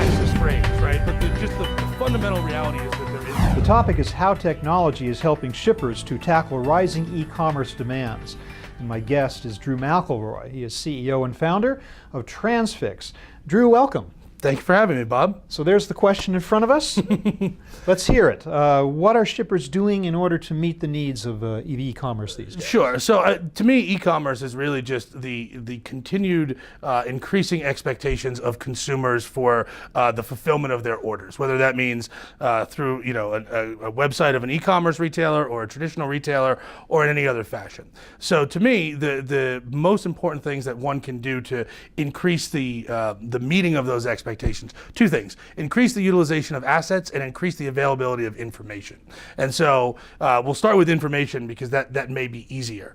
nicest phrase, right? But just the fundamental reality is that there is. The topic is how technology is helping shippers to tackle rising e-commerce demands. And my guest is Drew McElroy. He is CEO and founder of Transfix. Drew, welcome. Thank you for having me, Bob. So there's the question in front of us. Let's hear it. What are shippers doing in order to meet the needs of e-commerce these days? Sure. So to me, e-commerce is really just the continued increasing expectations of consumers for the fulfillment of their orders, whether that means through a website of an e-commerce retailer or a traditional retailer or in any other fashion. So to me, the most important things that one can do to increase the meeting of those expectations, two things: increase the utilization of assets and increase the availability of information. And so we'll start with information because that may be easier.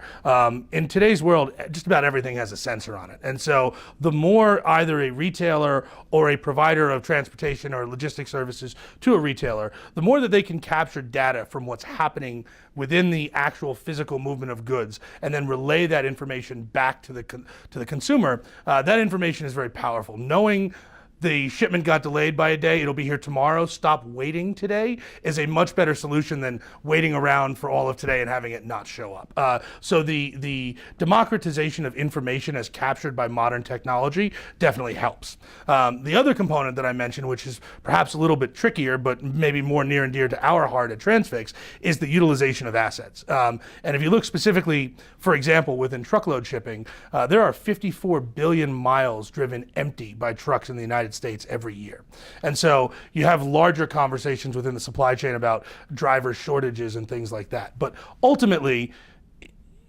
In today's world, just about everything has a sensor on it. And so the more either a retailer or a provider of transportation or logistics services to a retailer, the more that they can capture data from what's happening within the actual physical movement of goods and then relay that information back to the consumer, that information is very powerful. Knowing the shipment got delayed by a day, it'll be here tomorrow, stop waiting today, is a much better solution than waiting around for all of today and having it not show up. So the democratization of information as captured by modern technology definitely helps. The other component that I mentioned, which is perhaps a little bit trickier, but maybe more near and dear to our heart at Transfix, is the utilization of assets. And if you look specifically, for example, within truckload shipping, there are 54 billion miles driven empty by trucks in the United States every year. And so you have larger conversations within the supply chain about driver shortages and things like that. But ultimately,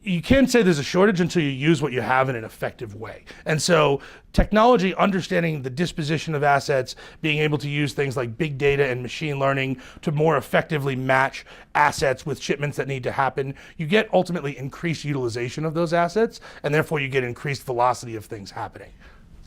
you can't say there's a shortage until you use what you have in an effective way. And so technology, understanding the disposition of assets, being able to use things like big data and machine learning to more effectively match assets with shipments that need to happen, you get ultimately increased utilization of those assets, and therefore you get increased velocity of things happening.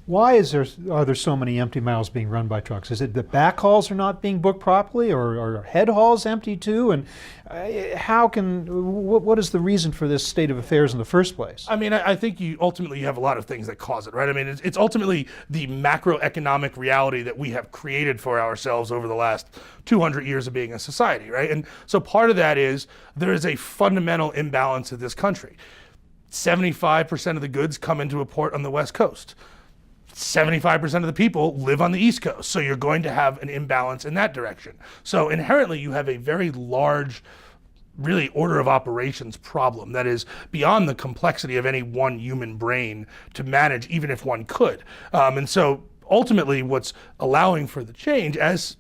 Why are there so many empty miles being run by trucks? Is it that back hauls are not being booked properly, or are head hauls empty too? And what is the reason for this state of affairs in the first place? I mean, I think you have a lot of things that cause it, right? I mean, it's ultimately the macroeconomic reality that we have created for ourselves over the last 200 years of being a society, right? And so part of that is there is a fundamental imbalance in this country. 75% of the goods come into a port on the West Coast. 75% of the people live on the East Coast, so you're going to have an imbalance in that direction. So inherently, you have a very large, really order of operations problem that is beyond the complexity of any one human brain to manage, even if one could. And so ultimately, what's allowing for the change, as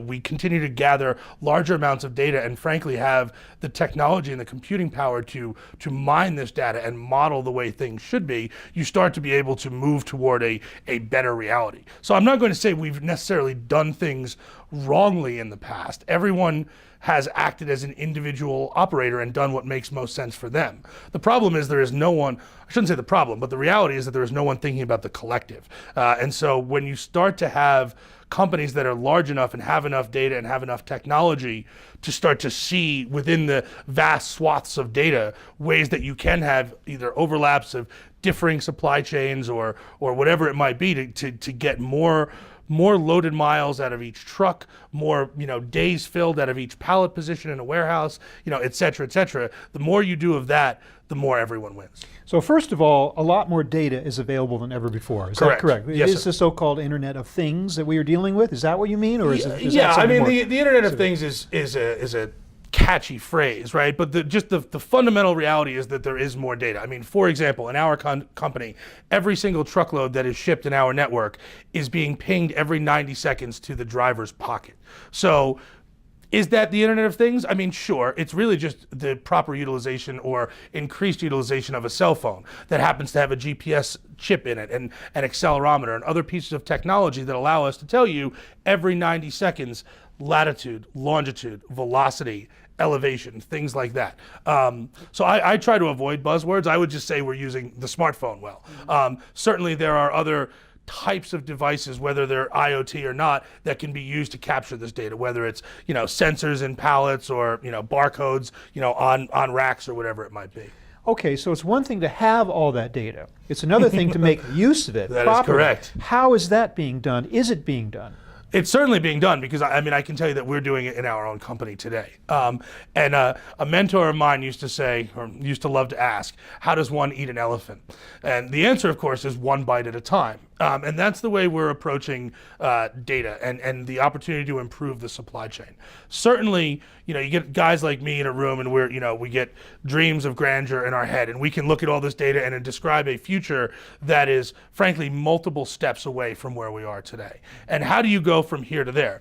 we continue to gather larger amounts of data and frankly have the technology and the computing power to mine this data and model the way things should be, you start to be able to move toward a better reality. So I'm not going to say we've necessarily done things wrongly in the past. Everyone has acted as an individual operator and done what makes most sense for them. The problem is there is no one, I shouldn't say the problem, but the reality is that there is no one thinking about the collective. And so when you start to have companies that are large enough and have enough data and have enough technology to start to see within the vast swaths of data ways that you can have either overlaps of differing supply chains or whatever it might be to get more loaded miles out of each truck, more days filled out of each pallet position in a warehouse, et cetera, et cetera. The more you do of that, the more everyone wins. So first of all, a lot more data is available than ever before. Is Correct. that correct? Yes, is the so-called Internet of Things that we are dealing with? Is that what you mean, or is it? Yeah, I mean the Internet of Things is a catchy phrase, right? But the fundamental reality is that there is more data. I mean, for example, in our company, every single truckload that is shipped in our network is being pinged every 90 seconds to the driver's pocket. So is that the Internet of Things? I mean, sure, it's really just the proper utilization or increased utilization of a cell phone that happens to have a GPS chip in it and an accelerometer and other pieces of technology that allow us to tell you every 90 seconds latitude, longitude, velocity, elevation, things like that. So I try to avoid buzzwords. I would just say we're using the smartphone well. Certainly there are other types of devices, whether they're IoT or not, that can be used to capture this data, whether it's sensors in pallets or barcodes on racks or whatever it might be. Okay, so it's one thing to have all that data. It's another thing to make use of it That properly. is correct. How is that being done? Is it being done? It's certainly being done because I mean I can tell you that we're doing it in our own company today. And a mentor of mine used to say, or used to love to ask, how does one eat an elephant? And the answer, of course, is one bite at a time. And that's the way we're approaching data and the opportunity to improve the supply chain. Certainly, you get guys like me in a room and we get dreams of grandeur in our head, and we can look at all this data and describe a future that is, frankly, multiple steps away from where we are today. And how do you go from here to there?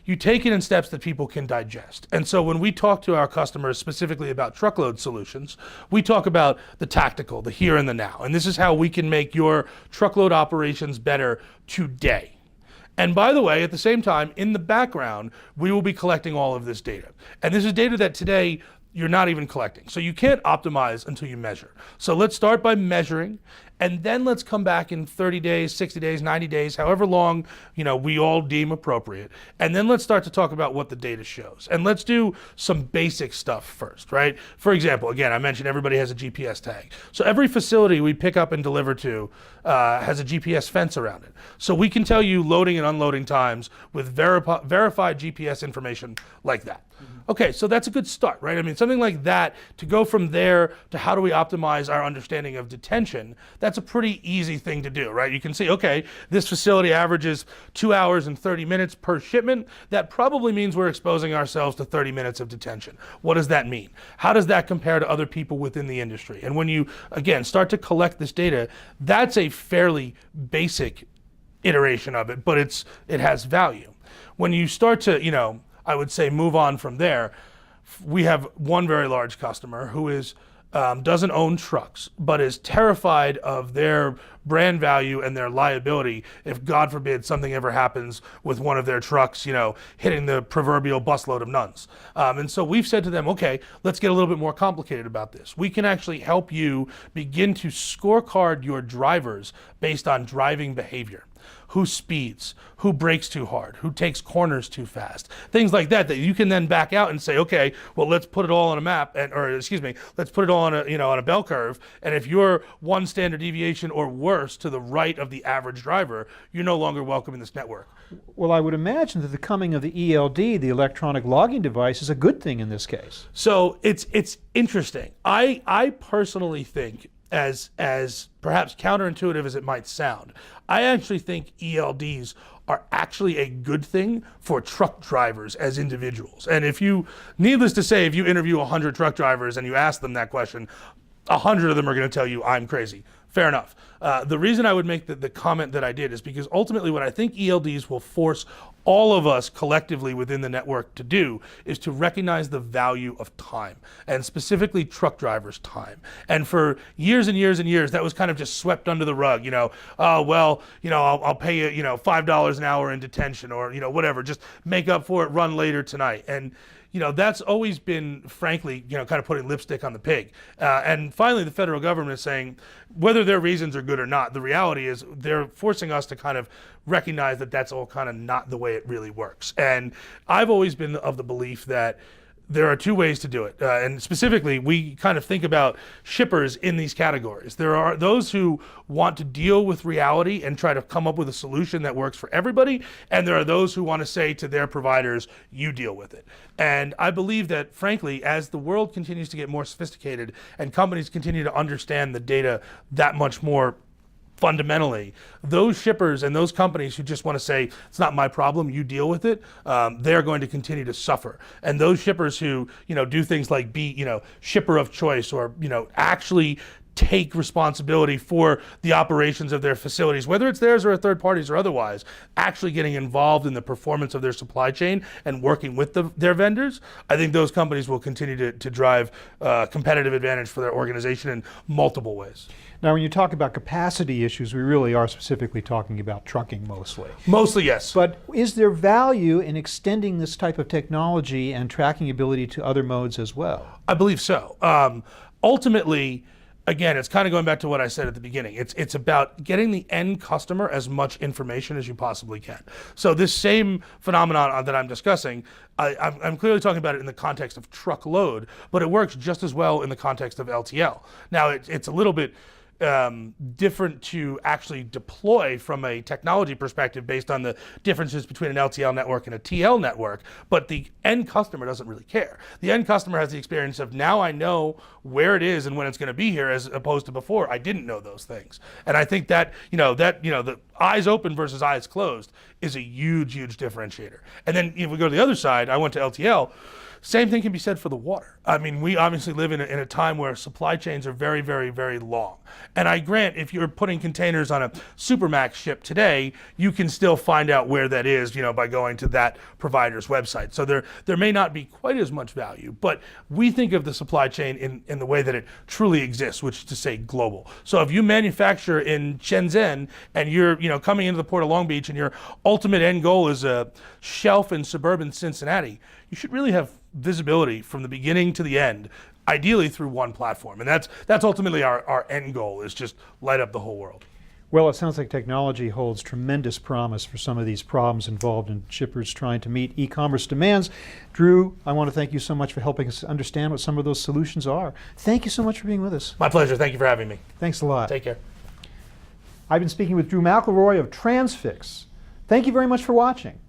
You take it in steps that people can digest. And so when we talk to our customers specifically about truckload solutions, we talk about the tactical, the here and the now. And this is how we can make your truckload operations better today. And by the way, at the same time, in the background, we will be collecting all of this data. And this is data that today you're not even collecting. So you can't optimize until you measure. So let's start by measuring, and then let's come back in 30 days, 60 days, 90 days, however long we all deem appropriate. And then let's start to talk about what the data shows. And let's do some basic stuff first, right? For example, again, I mentioned everybody has a GPS tag. So every facility we pick up and deliver to has a GPS fence around it. So we can tell you loading and unloading times with verified GPS information like that. Okay, so that's a good start, right? I mean, something like that, to go from there to how do we optimize our understanding of detention, that's a pretty easy thing to do, right? You can see, okay, this facility averages 2 hours and 30 minutes per shipment. That probably means we're exposing ourselves to 30 minutes of detention. What does that mean? How does that compare to other people within the industry? And when you, again, start to collect this data, that's a fairly basic iteration of it, but it has value. When you start to, I would say move on from there, we have one very large customer who is doesn't own trucks, but is terrified of their brand value and their liability if, God forbid, something ever happens with one of their trucks, hitting the proverbial busload of nuns. And so we've said to them, okay, let's get a little bit more complicated about this. We can actually help you begin to scorecard your drivers based on driving behavior. Who speeds, who brakes too hard, who takes corners too fast, things like that you can then back out and say, okay, well, let's put it all on a map, let's put it all on a bell curve. And if you're one standard deviation or worse to the right of the average driver, you're no longer welcome in this network. Well, I would imagine that the coming of the ELD, the electronic logging device, is a good thing in this case. So it's interesting. I personally think, as perhaps counterintuitive as it might sound, I actually think ELDs are actually a good thing for truck drivers as individuals. And needless to say, if you interview 100 truck drivers and you ask them that question, 100 of them are going to tell you I'm crazy. Fair enough. The reason I would make the comment that I did is because ultimately what I think ELDs will force all of us collectively within the network to do is to recognize the value of time, and specifically truck drivers' time. And for years and years and years, that was kind of just swept under the rug. I'll pay you, $5 an hour in detention, or whatever. Just make up for it. Run later tonight. And that's always been, frankly, kind of putting lipstick on the pig. And finally, the federal government is saying, whether their reasons are good or not, the reality is they're forcing us to kind of recognize that that's all kind of not the way it really works. And I've always been of the belief that there are two ways to do it. And specifically, we kind of think about shippers in these categories. There are those who want to deal with reality and try to come up with a solution that works for everybody. And there are those who want to say to their providers, you deal with it. And I believe that, frankly, as the world continues to get more sophisticated and companies continue to understand the data that much more fundamentally, those shippers and those companies who just want to say, it's not my problem, you deal with it, they're going to continue to suffer. And those shippers who, do things like be, shipper of choice, or, actually take responsibility for the operations of their facilities, whether it's theirs or a third party's or otherwise, actually getting involved in the performance of their supply chain and working with their vendors, I think those companies will continue to drive competitive advantage for their organization in multiple ways. Now, when you talk about capacity issues, we really are specifically talking about trucking mostly. Mostly, yes. But is there value in extending this type of technology and tracking ability to other modes as well? I believe so. Ultimately, again, it's kind of going back to what I said at the beginning. It's about getting the end customer as much information as you possibly can. So this same phenomenon that I'm discussing, I'm clearly talking about it in the context of truckload, but it works just as well in the context of LTL. Now, it's a little bit different to actually deploy from a technology perspective based on the differences between an LTL network and a TL network, but the end customer doesn't really care. The end customer has the experience of, now I know where it is and when it's going to be here, as opposed to before I didn't know those things. And I think that, the eyes open versus eyes closed is a huge, huge differentiator. And then if we go to the other side, I went to LTL. Same thing can be said for the water. I mean, we obviously live in a time where supply chains are very, very, very long. And I grant, if you're putting containers on a Supermax ship today, you can still find out where that is, by going to that provider's website. So there may not be quite as much value, but we think of the supply chain in the way that it truly exists, which is to say global. So if you manufacture in Shenzhen and you're, coming into the Port of Long Beach and your ultimate end goal is a shelf in suburban Cincinnati, you should really have visibility from the beginning to the end, ideally through one platform. And that's ultimately our end goal, is just light up the whole world. Well, it sounds like technology holds tremendous promise for some of these problems involved in shippers trying to meet e-commerce demands. Drew, I want to thank you so much for helping us understand what some of those solutions are. Thank you so much for being with us. My pleasure. Thank you for having me. Thanks a lot. Take care. I've been speaking with Drew McElroy of Transfix. Thank you very much for watching.